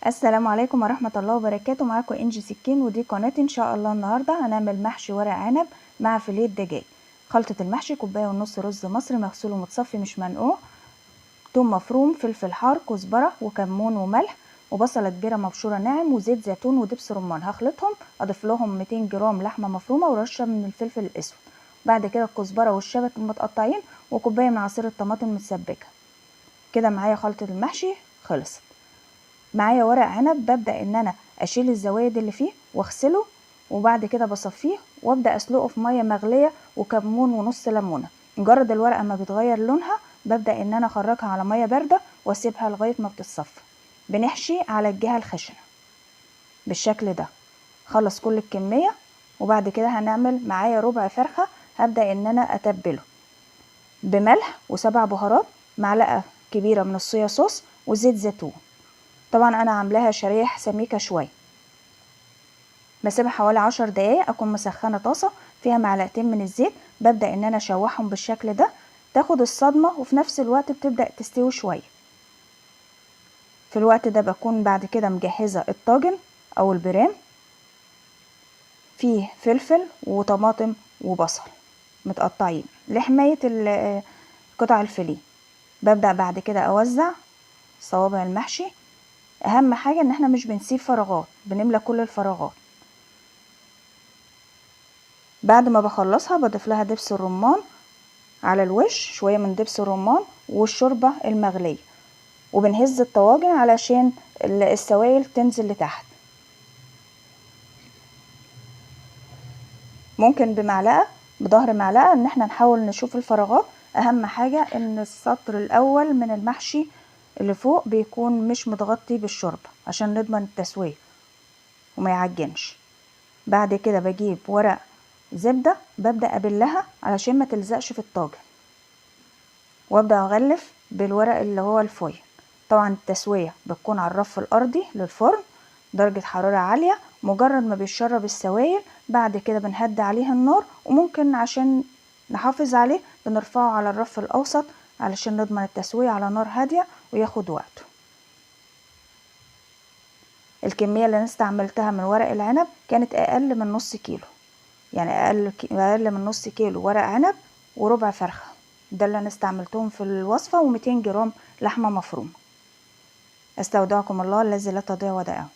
السلام عليكم ورحمة الله وبركاته. معاكم انجي سكين ودي قناتي. ان شاء الله النهاردة هنعمل محشي ورق عنب مع فيليه دجاج. خلطة المحشي: كوباية ونص رز مصري مغسول ومتصفي مش منقوع، توم مفروم، فلفل حار، كزبرة وكمون وملح وبصلة كبيرة مبشورة ناعم وزيت زيتون ودبس رمان. هخلطهم، اضيف لهم 200 جرام لحمة مفرومة ورشة من الفلفل الاسود، بعد كده الكزبرة والشبت المتقطعين وكوباية من عصير الطماطم المتسبكة. كده معايا خلطة المحشي خلصت. معايا ورق عنب، ببدأ ان انا اشيل الزوايد اللي فيه واغسله، وبعد كده بصفيه وابدأ اسلقه في مية مغلية وكمون ونص ليمونة. مجرد الورقة ما بتغير لونها ببدأ ان انا اخرجها على مية باردة واسيبها لغاية ما بتتصفى. بنحشي على الجهة الخشنة بالشكل ده. خلص كل الكمية، وبعد كده هنعمل معايا ربع فرخة. هبدأ ان انا اتبله بملح و7 بهارات، معلقة كبيرة من الصويا صوص وزيت زيتون. طبعا انا عاملاها شرايح سميكة شوية. بسيبها حوالي 10 دقايق. اكون مسخنة طاسة فيها معلقتين من الزيت، ببدأ ان انا اشوحهم بالشكل ده، تاخد الصدمة وفي نفس الوقت بتبدأ تستوي شوية. في الوقت ده بكون بعد كده مجهزة الطاجن او البرام، فيه فلفل وطماطم وبصل متقطعين لحماية قطع الفيليه. ببدأ بعد كده اوزع صوابع المحشي. اهم حاجة ان احنا مش بنسيب فراغات، بنملى كل الفراغات. بعد ما بخلصها بضيف لها دبس الرمان على الوش، شوية من دبس الرمان والشوربة المغلية، وبنهز الطواجن علشان السوائل تنزل لتحت. ممكن بمعلقة، بظهر معلقة، ان احنا نحاول نشوف الفراغات. اهم حاجة ان السطر الاول من المحشي اللي فوق بيكون مش متغطي بالشوربة عشان نضمن التسوية وما يعجنش. بعد كده بجيب ورق زبدة، ببدأ ابلها علشان ما تلزقش في الطاجن، وابدأ اغلف بالورق اللي هو الفويل. طبعا التسوية بتكون على الرف الارضي للفرن، درجة حرارة عالية. مجرد ما بيشرب السوائل بعد كده بنهدي عليه النار، وممكن عشان نحافظ عليه بنرفعه على الرف الاوسط علشان نضمن التسوية على نار هادية وياخد وقته. الكمية اللي انا استعملتها من ورق العنب كانت اقل من نص كيلو، يعني اقل من نص كيلو ورق عنب وربع فرخة. ده اللي انا استعملتهم في الوصفة، و200 جرام لحمة مفرومة. استودعكم الله الذي لا تضيع ودائعه.